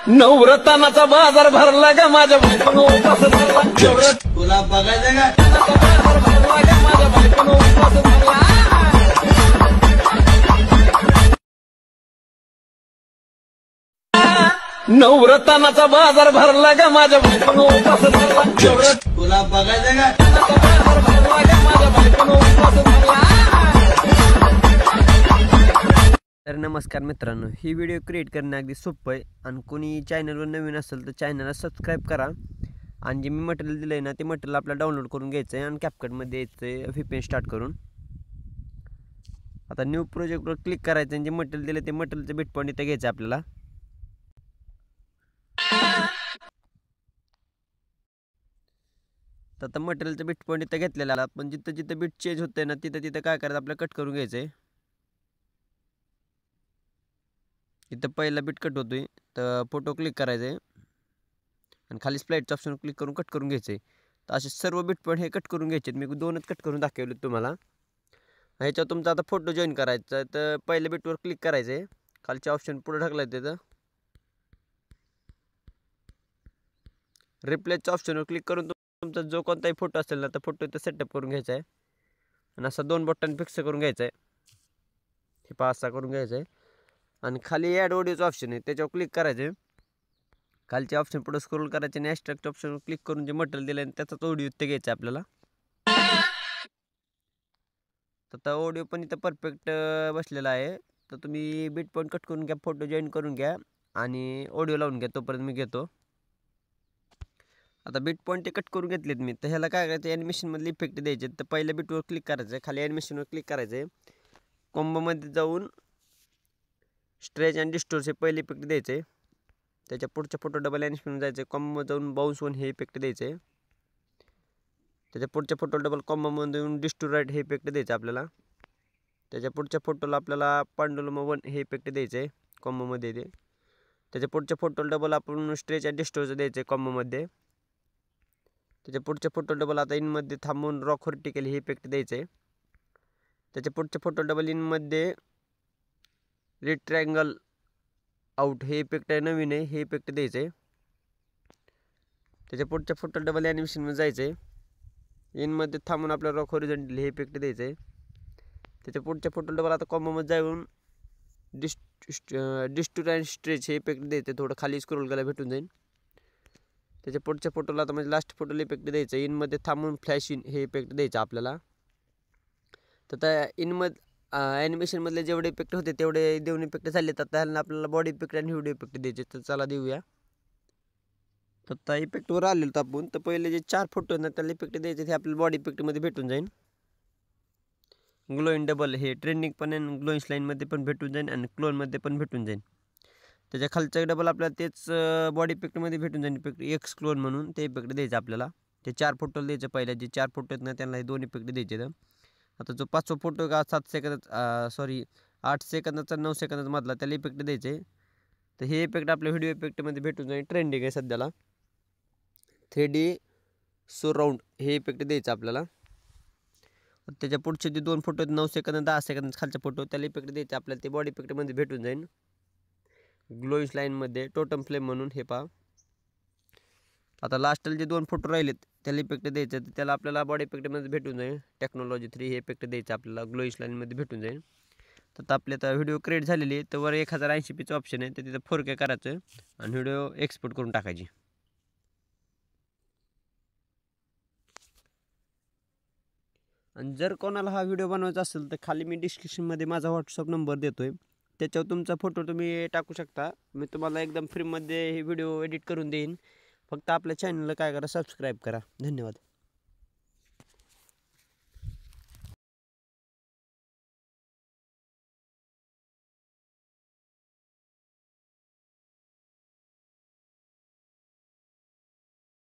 नवरत्नाचा बाजार भरला का माझ्या बायकोनं उपास धरला. तुला बघायचं का? बाजार भरला का माझ्या बायकोनं उपास धरला. नवरत्नाचा बाजार भरला का माझ्या बायकोनं उपास धरला. तुला बघायचं का? बाजार भरला का माझ्या बायकोनं उपास धरला. तर नमस्कार मित्रांनो, ही व्हिडिओ क्रिएट करणं अगदी सोपं आहे आणि कोणी चॅनलवर नवीन असेल तर चॅनलला सबस्क्राईब करा आणि जे मी मटेरियल दिलं आहे ना ते मटेरियल आपल्याला डाउनलोड करून घ्यायचं आहे आणि कॅपकटमध्ये यायचं आहे VPN स्टार्ट करून. आता न्यू प्रोजेक्टवर क्लिक करायचं आणि जे मटेरियल दिलं ते मटेरियलचं बिट पॉईंट इथं घ्यायचं आपल्याला. तर आता मटेरियलचं बिट पॉईंट इथं घेतलेला आहे, पण जिथं जिथं बिट चेंज होतं ना तिथं काय करायचं आपल्याला कट करून घ्यायचं आहे. इथं पहिला बिट कट होतोय तर फोटो क्लिक करायचं आहे आणि खाली स्प्लाइटचं ऑप्शन क्लिक करून कट करून घ्यायचं आहे. तर असे सर्व बिट पॉईंट हे कट करून घ्यायचे. मी दोनच कट करून दाखवले तुम्हाला. ह्याच्यावर तुमचा आता फोटो जॉईन करायचा आहे तर पहिल्या बिटवर क्लिक करायचं आहे. खालचे ऑप्शन पुढे ढकलाय तिथं रिप्लेसच्या ऑप्शनवर क्लिक करून तुमचा जो कोणताही फोटो असेल ना तर फोटो इथं सेटअप करून घ्यायचा आहे आणि असा 2 बटन फिक्स करून घ्यायचं आहे. हे 5-6 करून घ्यायचं आहे आणि खाली ॲड ऑडिओचं ऑप्शन आहे त्याच्यावर क्लिक करायचं. खालचे ऑप्शन पुढे स्क्रोल करायचे आणि एक्स्ट्रॅक्ट ऑप्शनवर क्लिक करून जे मटेरियल दिलं आहे त्याचाच ऑडिओ ते घ्यायचं आपल्याला. तर ऑडिओ पण इथं परफेक्ट बसलेला आहे. तर तुम्ही बिट पॉईंट कट करून घ्या, फोटो जॉईन करून घ्या आणि ऑडिओ लावून घ्या. तोपर्यंत मी घेतो. आता बिट पॉईंट ते कट करून घेतलेत मी. तर ह्याला काय करायचं, ॲनिमेशनमधले इफेक्ट द्यायचे. तर पहिल्या बिटवर क्लिक करायचं आहे, खाली ॲनिमेशनवर क्लिक करायचं आहे, कॉम्बोमध्ये जाऊन स्ट्रेच अँड डिस्टोर्स हे पहिले इफेक्ट द्यायचे आहे. त्याच्या पुढच्या फोटो डबल ॲनिमेशन जायचं आहे, कॉम्बो जाऊन बाउन्स वन हे इफेक्ट द्यायचे आहे. त्याच्या पुढच्या फोटो डबल कॉम्बोमध्ये जाऊन डिस्टोराइट हे इफेक्ट द्यायचं आपल्याला. त्याच्या पुढच्या फोटोला आपल्याला पांडुलम वन हे इफेक्ट द्यायचे आहे कॉम्बोमध्ये ते. त्याच्या पुढच्या फोटोला डबल आपण स्ट्रेच अँड डिस्टोर्स द्यायचं आहे कॉम्बोमध्ये. त्याच्या पुढच्या फोटो डबल आता इनमध्ये थांबवून रॉक व्हर्टिकल हे इफेक्ट द्यायचं आहे. त्याच्या पुढच्या फोटो डबल इनमध्ये रेड ट्रायंगल आउट हे इफेक्ट आहे, नवीन आहे, हे इफेक्ट द्यायचं आहे. त्याच्या पुढच्या फोटो डबल ॲनिमेशनमध्ये जायचं आहे, इनमध्ये थांबून आपल्याला रॉक हॉरिझॉन्टल हे इफेक्ट द्यायचं आहे. त्याच्या पुढच्या फोटो डबल आता कॉम्बोमध्ये जाऊन डिस्टोर अँड स्ट्रेच हे इफेक्ट द्यायचं आहे. थोडं खाली स्क्रोल करायला भेटून जाईल. त्याच्या पुढच्या फोटोला आता म्हणजे लास्ट फोटोला इफेक्ट द्यायचं आहे, इनमध्ये थांबून फ्लॅश इन हे इफेक्ट द्यायचं आपल्याला. तर त्या इनमध्ये ॲनिमेशनमधले जेवढे इफेक्ट होते तेवढे देऊन इफेक्ट झाले. तर त्याला आपल्याला बॉडी इफेक्ट आणि व्हिडिओ इफेक्ट द्यायचे. तर चला देऊया. तर त्या इफेक्टवर आलेलो तर आपण तर पहिले जे 4 फोटो आहेत ना त्याला इफेक्ट द्यायचे ते आपल्याला बॉडी इफेक्टमध्ये भेटून जाईल. ग्लो इन डबल हे ट्रेंडिंग पण आहे, ग्लोइंग लाईनमध्ये पण भेटून जाईल आणि क्लोनमध्ये पण भेटून जाईल. त्याच्या खालच्या डबल आपल्याला तेच बॉडी इफेक्टमध्ये भेटून जाईल इफेक्ट एक्स क्लोन म्हणून ते इफेक्ट द्यायचं आपल्याला. ते 4 फोटोला द्यायचं. पहिल्या जे 4 फोटो आहेत ना त्यांना हे 2 इफेक्ट द्यायचे. आता जो 5वा फोटो का 7 सेकंदाचा 8 सेकंदाचा 9 सेकंदाचा मधला त्याला इफेक्ट द्यायचे. तर हे इफेक्ट आपल्या व्हिडिओ इफेक्टमध्ये भेटून जाईल. ट्रेंडिंग आहे सध्याला. 3D सराउंड हे इफेक्ट द्यायचं आपल्याला. त्याच्या पुढचे जे 2 फोटो आहेत 9 सेकंद 10 सेकंद खालचा फोटो त्याला इफेक्ट द्यायचे आपल्याला. ते बॉडी इफेक्टमध्ये भेटून जाईल. ग्लोइंग लाईनमध्ये टोटम फ्लेम म्हणून हे पहा. आता लास्टला जे 2 फोटो राहिलेत त्याला इफेक्ट द्यायचं. त्याला आपल्याला बॉडी इफेक्टमध्ये भेटून जाईल. टेक्नॉलॉजी 3 हे इफेक्ट द्यायचं आपल्याला ग्लोइंग लाईनमध्ये भेटून जाईल. तर आपल्या आता व्हिडिओ क्रिएट झालेली आहे. तर वर 1080pचं ऑप्शन आहे, तर तिथं 4K करायचं आणि व्हिडिओ एक्सपोर्ट करून टाकायची. आणि जर कोणाला हा व्हिडिओ बनवायचा असेल तर खाली मी डिस्क्रिप्शनमध्ये माझा व्हॉट्सअप नंबर देतो आहे, त्याच्यावर तुमचा फोटो तुम्ही टाकू शकता. मी तुम्हाला एकदम फ्रीमध्ये हे व्हिडिओ एडिट करून देईन. फक्त आपल्या चॅनलला काय करा, सबस्क्राईब करा. धन्यवाद.